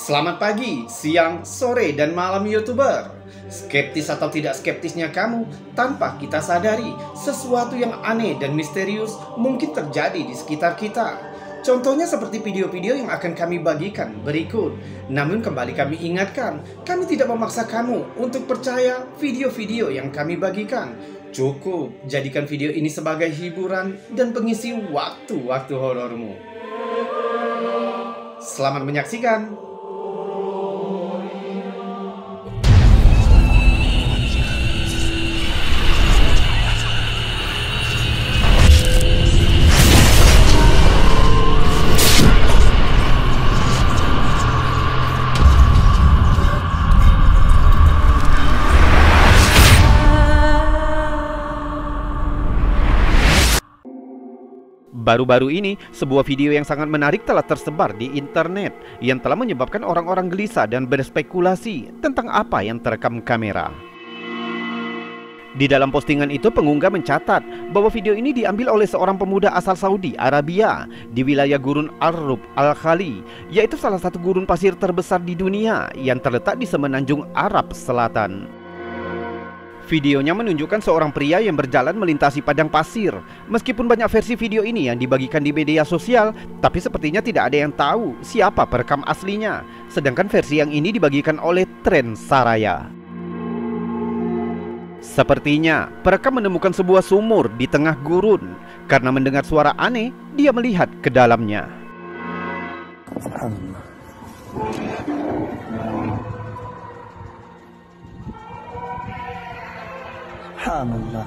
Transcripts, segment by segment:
Selamat pagi, siang, sore, dan malam YouTuber. Skeptis atau tidak skeptisnya kamu, tanpa kita sadari, sesuatu yang aneh dan misterius mungkin terjadi di sekitar kita. Contohnya seperti video-video yang akan kami bagikan berikut. Namun kembali kami ingatkan, kami tidak memaksa kamu untuk percaya video-video yang kami bagikan. Cukup jadikan video ini sebagai hiburan dan pengisi waktu-waktu horormu. Selamat menyaksikan. Baru-baru ini, sebuah video yang sangat menarik telah tersebar di internet yang telah menyebabkan orang-orang gelisah dan berspekulasi tentang apa yang terekam kamera. Di dalam postingan itu, pengunggah mencatat bahwa video ini diambil oleh seorang pemuda asal Saudi Arabia di wilayah Gurun Al-Rub Al-Khali, yaitu salah satu gurun pasir terbesar di dunia yang terletak di semenanjung Arab Selatan. Videonya menunjukkan seorang pria yang berjalan melintasi padang pasir. Meskipun banyak versi video ini yang dibagikan di media sosial, tapi sepertinya tidak ada yang tahu siapa perekam aslinya. Sedangkan versi yang ini dibagikan oleh Tren Saraya. Sepertinya perekam menemukan sebuah sumur di tengah gurun. Karena mendengar suara aneh, dia melihat ke dalamnya. Subhanallah.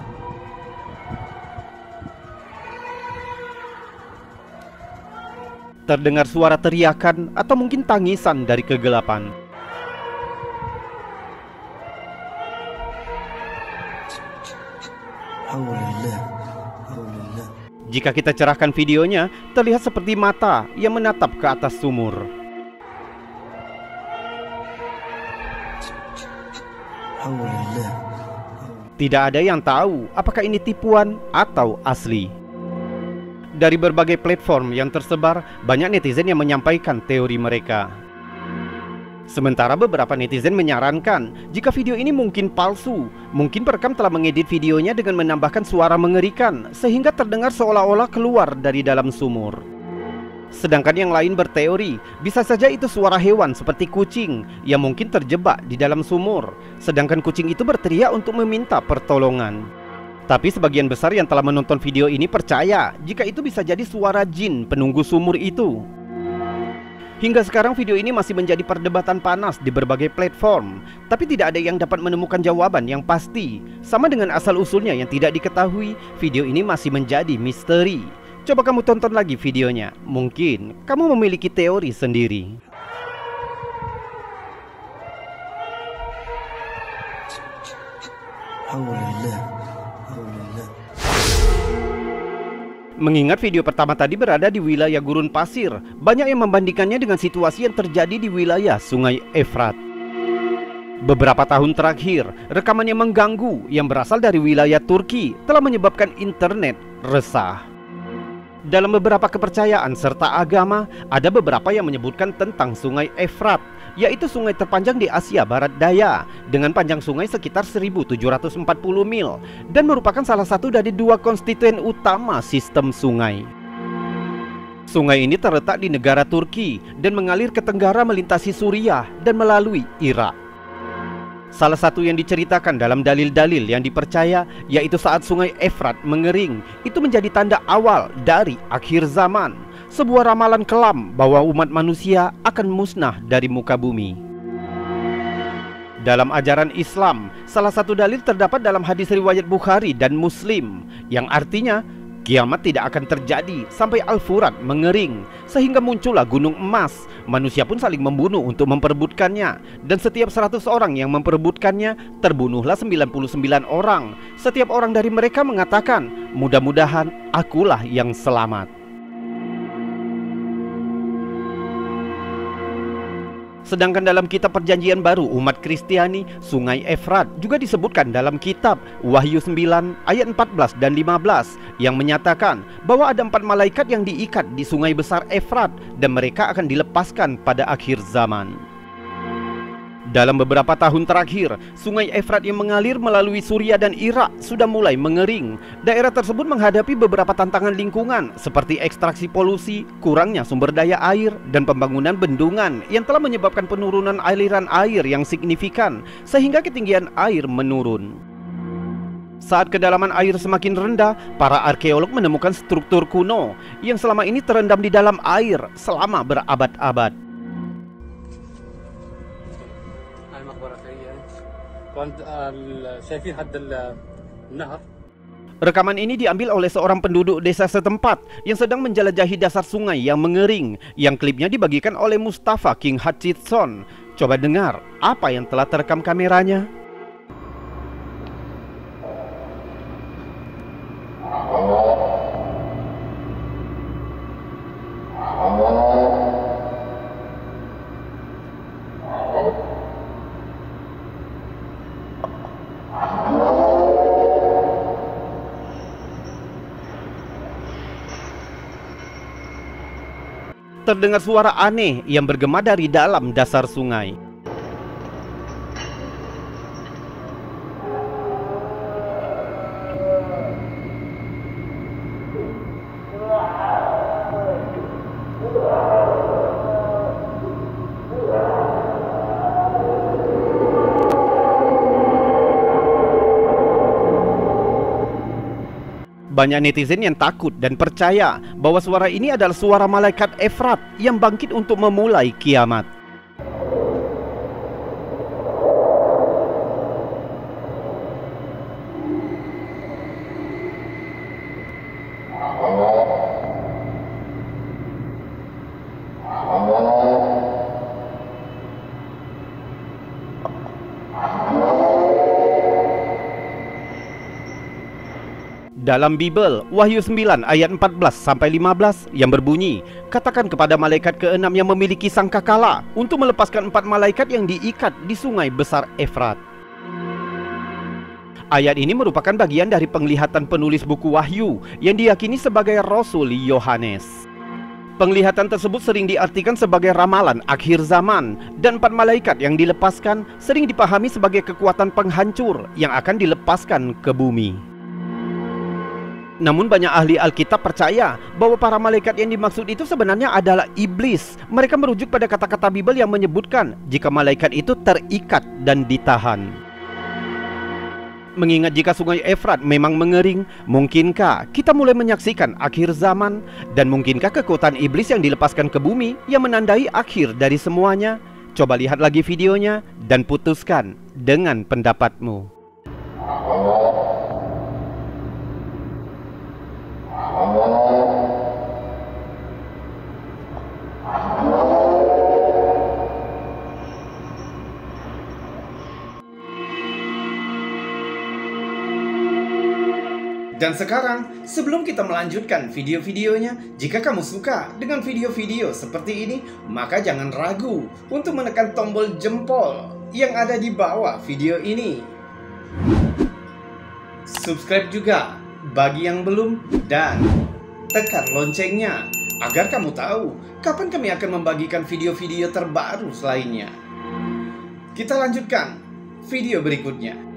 Terdengar suara teriakan atau mungkin tangisan dari kegelapan. Jika kita cerahkan videonya, terlihat seperti mata yang menatap ke atas sumur. Tidak ada yang tahu apakah ini tipuan atau asli. Dari berbagai platform yang tersebar, banyak netizen yang menyampaikan teori mereka. Sementara beberapa netizen menyarankan jika video ini mungkin palsu, mungkin perekam telah mengedit videonya dengan menambahkan suara mengerikan sehingga terdengar seolah-olah keluar dari dalam sumur. Sedangkan yang lain berteori, bisa saja itu suara hewan seperti kucing yang mungkin terjebak di dalam sumur. Sedangkan kucing itu berteriak untuk meminta pertolongan. Tapi sebagian besar yang telah menonton video ini percaya jika itu bisa jadi suara jin penunggu sumur itu. Hingga sekarang video ini masih menjadi perdebatan panas di berbagai platform. Tapi tidak ada yang dapat menemukan jawaban yang pasti. Sama dengan asal-usulnya yang tidak diketahui, video ini masih menjadi misteri. Coba kamu tonton lagi videonya. Mungkin kamu memiliki teori sendiri. Mengingat video pertama tadi berada di wilayah gurun pasir, banyak yang membandingkannya dengan situasi yang terjadi di wilayah Sungai Efrat. Beberapa tahun terakhir, rekaman yang mengganggu yang berasal dari wilayah Turki telah menyebabkan internet resah. Dalam beberapa kepercayaan serta agama, ada beberapa yang menyebutkan tentang Sungai Efrat, yaitu sungai terpanjang di Asia Barat Daya, dengan panjang sungai sekitar 1740 mil, dan merupakan salah satu dari dua konstituen utama sistem sungai. Sungai ini terletak di negara Turki, dan mengalir ke tenggara melintasi Suriah dan melalui Irak. Salah satu yang diceritakan dalam dalil-dalil yang dipercaya, yaitu saat Sungai Efrat mengering, itu menjadi tanda awal dari akhir zaman. Sebuah ramalan kelam bahwa umat manusia akan musnah dari muka bumi. Dalam ajaran Islam, salah satu dalil terdapat dalam hadis riwayat Bukhari dan Muslim, yang artinya kiamat tidak akan terjadi sampai Al-Furat mengering, sehingga muncullah gunung emas. Manusia pun saling membunuh untuk memperebutkannya, dan setiap 100 orang yang memperebutkannya, terbunuhlah 99 orang. Setiap orang dari mereka mengatakan, mudah-mudahan akulah yang selamat. Sedangkan dalam kitab Perjanjian Baru umat Kristiani, Sungai Efrat juga disebutkan dalam kitab Wahyu 9 ayat 14 dan 15 yang menyatakan bahwa ada 4 malaikat yang diikat di sungai besar Efrat dan mereka akan dilepaskan pada akhir zaman. Dalam beberapa tahun terakhir, sungai Efrat yang mengalir melalui Suriah dan Irak sudah mulai mengering. Daerah tersebut menghadapi beberapa tantangan lingkungan seperti ekstraksi polusi, kurangnya sumber daya air, dan pembangunan bendungan yang telah menyebabkan penurunan aliran air yang signifikan sehingga ketinggian air menurun. Saat kedalaman air semakin rendah, para arkeolog menemukan struktur kuno yang selama ini terendam di dalam air selama berabad-abad. Rekaman ini diambil oleh seorang penduduk desa setempat yang sedang menjelajahi dasar sungai yang mengering, yang klipnya dibagikan oleh Mustafa King Hutchinson. Coba dengar apa yang telah terekam kameranya. Terdengar suara aneh yang bergema dari dalam dasar sungai. Banyak netizen yang takut dan percaya bahwa suara ini adalah suara malaikat Efrat yang bangkit untuk memulai kiamat. Dalam Bible, Wahyu 9 ayat 14-15 yang berbunyi, "Katakan kepada malaikat ke-6 yang memiliki sangkakala untuk melepaskan 4 malaikat yang diikat di sungai besar Efrat." Ayat ini merupakan bagian dari penglihatan penulis buku Wahyu yang diyakini sebagai Rasul Yohanes. Penglihatan tersebut sering diartikan sebagai ramalan akhir zaman, dan 4 malaikat yang dilepaskan sering dipahami sebagai kekuatan penghancur yang akan dilepaskan ke bumi. Namun banyak ahli Alkitab percaya bahwa para malaikat yang dimaksud itu sebenarnya adalah iblis. Mereka merujuk pada kata-kata Bible yang menyebutkan jika malaikat itu terikat dan ditahan. Mengingat jika sungai Efrat memang mengering, mungkinkah kita mulai menyaksikan akhir zaman? Dan mungkinkah kekuatan iblis yang dilepaskan ke bumi yang menandai akhir dari semuanya? Coba lihat lagi videonya dan putuskan dengan pendapatmu. Dan sekarang, sebelum kita melanjutkan video-videonya, jika kamu suka dengan video-video seperti ini, maka jangan ragu untuk menekan tombol jempol yang ada di bawah video ini. Subscribe juga bagi yang belum, dan tekan loncengnya agar kamu tahu kapan kami akan membagikan video-video terbaru selainnya. Kita lanjutkan video berikutnya.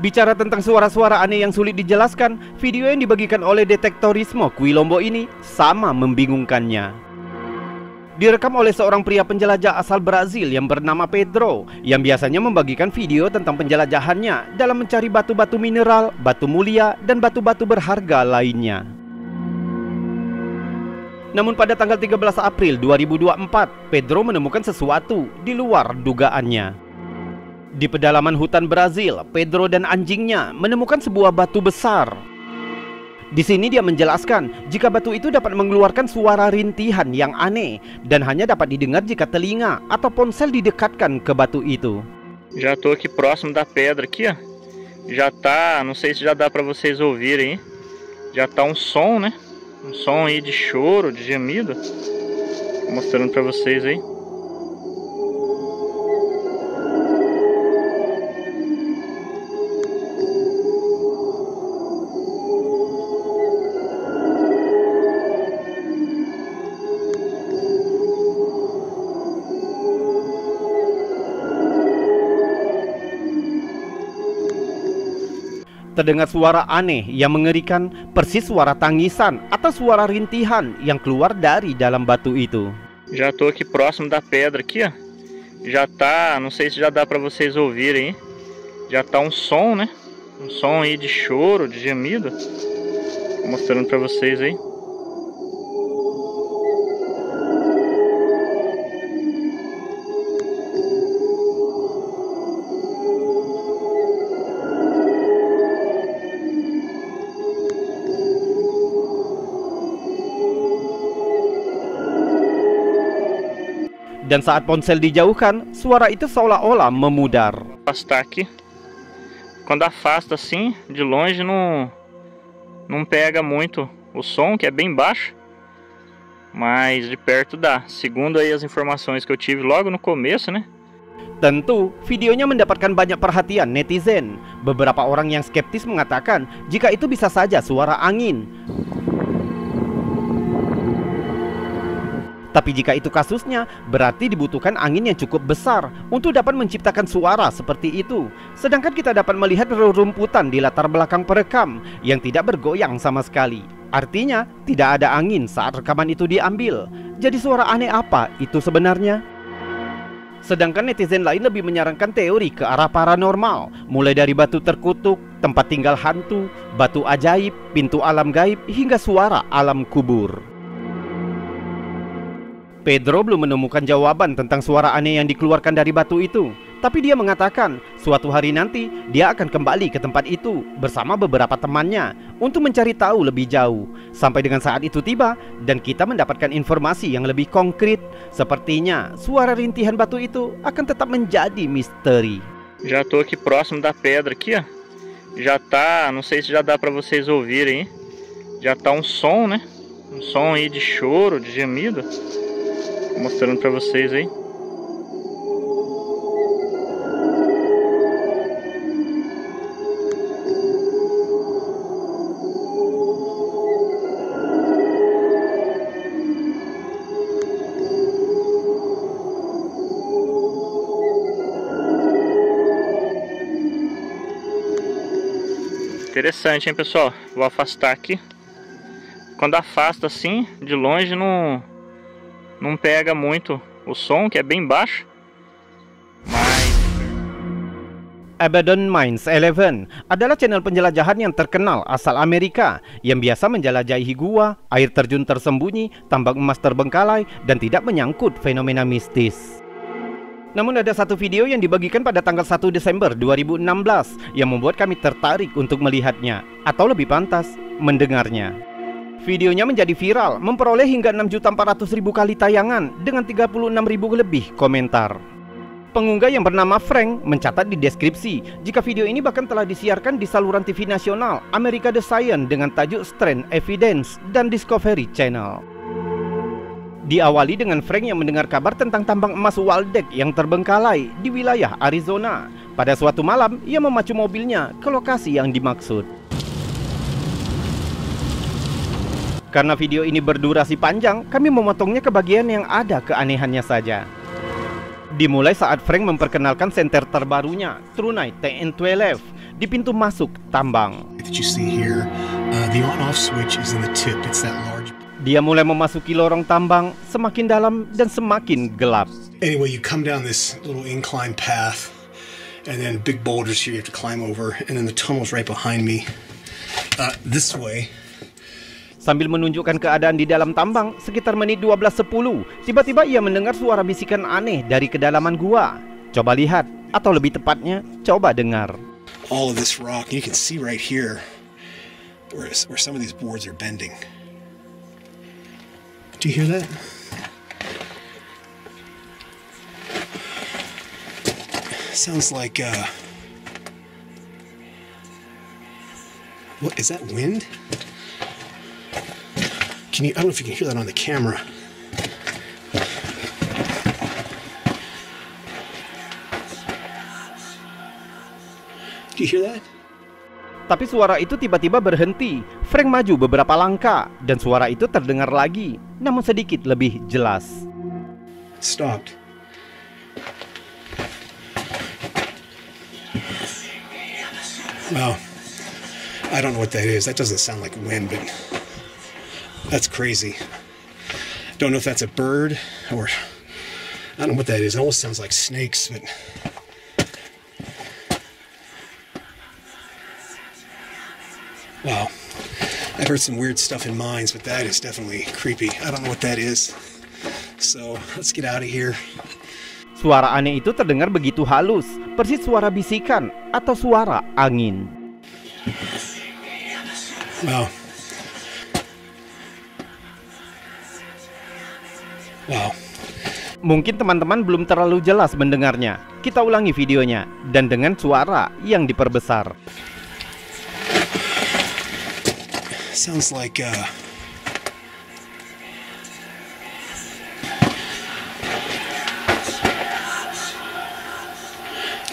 Bicara tentang suara-suara aneh yang sulit dijelaskan, video yang dibagikan oleh Detektorismo Quilombo ini sama membingungkannya. Direkam oleh seorang pria penjelajah asal Brazil yang bernama Pedro, yang biasanya membagikan video tentang penjelajahannya dalam mencari batu-batu mineral, batu mulia, dan batu-batu berharga lainnya. Namun pada tanggal 13 April 2024, Pedro menemukan sesuatu di luar dugaannya. Di pedalaman hutan Brazil, Pedro dan anjingnya menemukan sebuah batu besar. Di sini dia menjelaskan jika batu itu dapat mengeluarkan suara rintihan yang aneh dan hanya dapat didengar jika telinga atau ponsel didekatkan ke batu itu. Já tô aqui próximo da pedra aqui, ó. Já tá, não sei se já dá para vocês ouvirem, hein? Já tá um som, né? Um som aí de choro, de gemido. Tô mostrando para vocês aí. terdengar suara aneh yang mengerikan, persis suara tangisan atau suara rintihan yang keluar dari dalam batu itu. Já tô aqui próximo da pedra aqui, ó. Já tá, não sei se já dá pra vocês ouvirem, hein? Já tá um som, né? Um som aí de choro, de gemido. Tô mostrando pra vocês aí. Dan saat ponsel dijauhkan, suara itu seolah-olah memudar. Afastar aqui. Quando afasta assim, de longe não pega muito o som, que é bem baixo. Mas de perto dá. Segundo aí as informações que eu tive logo no começo, né? Tentu, videonya mendapatkan banyak perhatian netizen. Beberapa orang yang skeptis mengatakan jika itu bisa saja suara angin. Tapi jika itu kasusnya, berarti dibutuhkan angin yang cukup besar untuk dapat menciptakan suara seperti itu. Sedangkan kita dapat melihat rerumputan di latar belakang perekam yang tidak bergoyang sama sekali. Artinya, tidak ada angin saat rekaman itu diambil. Jadi suara aneh apa itu sebenarnya? Sedangkan netizen lain lebih menyarankan teori ke arah paranormal, mulai dari batu terkutuk, tempat tinggal hantu, batu ajaib, pintu alam gaib, hingga suara alam kubur. Pedro belum menemukan jawaban tentang suara aneh yang dikeluarkan dari batu itu. Tapi dia mengatakan suatu hari nanti dia akan kembali ke tempat itu bersama beberapa temannya untuk mencari tahu lebih jauh. Sampai dengan saat itu tiba dan kita mendapatkan informasi yang lebih konkret. Sepertinya suara rintihan batu itu akan tetap menjadi misteri. Já tô aqui próximo da pedra aqui, ó. Já tá, não sei se já dá pra vocês ouvirem, hein? Já tá um som, né? Um som aí de choro, de gemido. Mostrando pra vocês aí. Interessante, hein, pessoal? Vou afastar aqui. Quando afasta assim, de longe não pega muito o som, que é bem baixo. Mas Abandoned Mines 11 adalah channel penjelajahan yang terkenal asal Amerika yang biasa menjelajahi gua, air terjun tersembunyi, tambang emas terbengkalai, dan tidak menyangkut fenomena mistis. Namun ada satu video yang dibagikan pada tanggal 1 Desember 2016 yang membuat kami tertarik untuk melihatnya, atau lebih pantas, mendengarnya. Videonya menjadi viral, memperoleh hingga 6.400.000 kali tayangan dengan 36.000 lebih komentar. Pengunggah yang bernama Frank mencatat di deskripsi jika video ini bahkan telah disiarkan di saluran TV nasional America The Science dengan tajuk Strange Evidence dan Discovery Channel. Diawali dengan Frank yang mendengar kabar tentang tambang emas Waldeck yang terbengkalai di wilayah Arizona. Pada suatu malam, ia memacu mobilnya ke lokasi yang dimaksud. Karena video ini berdurasi panjang, kami memotongnya ke bagian yang ada keanehannya saja. Dimulai saat Frank memperkenalkan senter terbarunya, TrueNight TN12, di pintu masuk tambang. Dia mulai memasuki lorong tambang, semakin dalam dan semakin gelap. Anyway, you come down this little incline path, and then big boulders here you have to climb over, and then the tunnel's right behind me. This way. Sambil menunjukkan keadaan di dalam tambang, sekitar menit 12.10, tiba-tiba ia mendengar suara bisikan aneh dari kedalaman gua. Coba lihat, atau lebih tepatnya, coba dengar. All of this rock, you can see right here where some of these boards are bending. Do you hear that? Sounds like what is that, wind? I don't know if you can hear that on the camera. Do you hear that? Tapi suara itu tiba-tiba berhenti. Frank maju beberapa langkah dan suara itu terdengar lagi, namun sedikit lebih jelas. Stopped. Wow. I don't know what that is. That doesn't sound like wind, but that's crazy. Don't know if that's a bird or I don't know what that is. It almost sounds like snakes, but wow. I've heard some weird stuff in mines, but that is definitely creepy. I don't know what that is. So let's get out of here. Suara aneh itu terdengar begitu halus, persis suara bisikan atau suara angin. Wow. Wow. Mungkin teman-teman belum terlalu jelas mendengarnya. Kita ulangi videonya dan dengan suara yang diperbesar. Sounds like do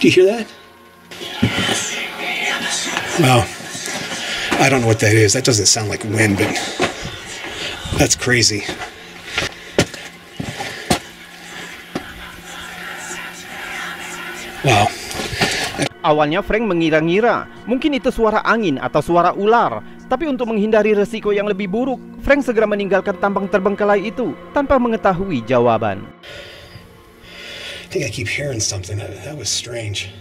you hear that? Wow. I don't know what that is. That doesn't sound like wind, but that's crazy. Wow. Awalnya Frank mengira-ngira mungkin itu suara angin atau suara ular. Tapi untuk menghindari resiko yang lebih buruk, Frank segera meninggalkan tambang terbengkalai itu tanpa mengetahui jawaban. I think I keep hearing something. That was strange.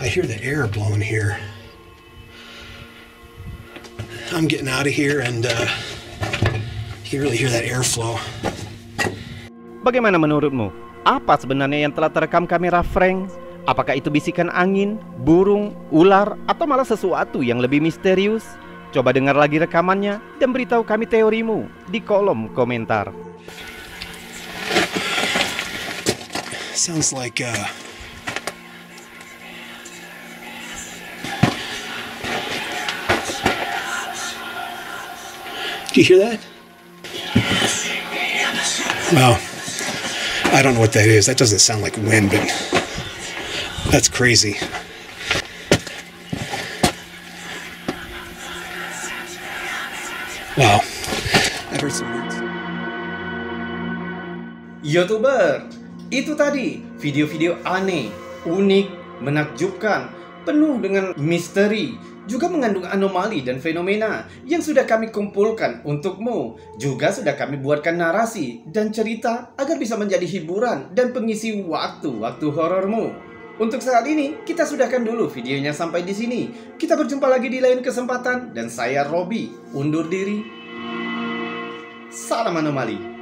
I hear the air blowing here. I'm getting out of here and you can really hear that airflow. Bagaimana menurutmu? Apa sebenarnya yang telah terekam kamera Frank? Apakah itu bisikan angin, burung, ular, atau malah sesuatu yang lebih misterius? Coba dengar lagi rekamannya dan beritahu kami teorimu di kolom komentar. Sounds like do you hear that? Wow. I don't know what that is. That doesn't sound like wind, but that's crazy. Wow. I've heard some words. YouTuber, itu tadi video-video aneh, unik, menakjubkan, penuh dengan misteri, juga mengandung anomali dan fenomena yang sudah kami kumpulkan untukmu. Juga sudah kami buatkan narasi dan cerita agar bisa menjadi hiburan dan pengisi waktu-waktu horormu. Untuk saat ini, kita sudahkan dulu videonya sampai di sini. Kita berjumpa lagi di lain kesempatan dan saya Robby undur diri. Salam anomali.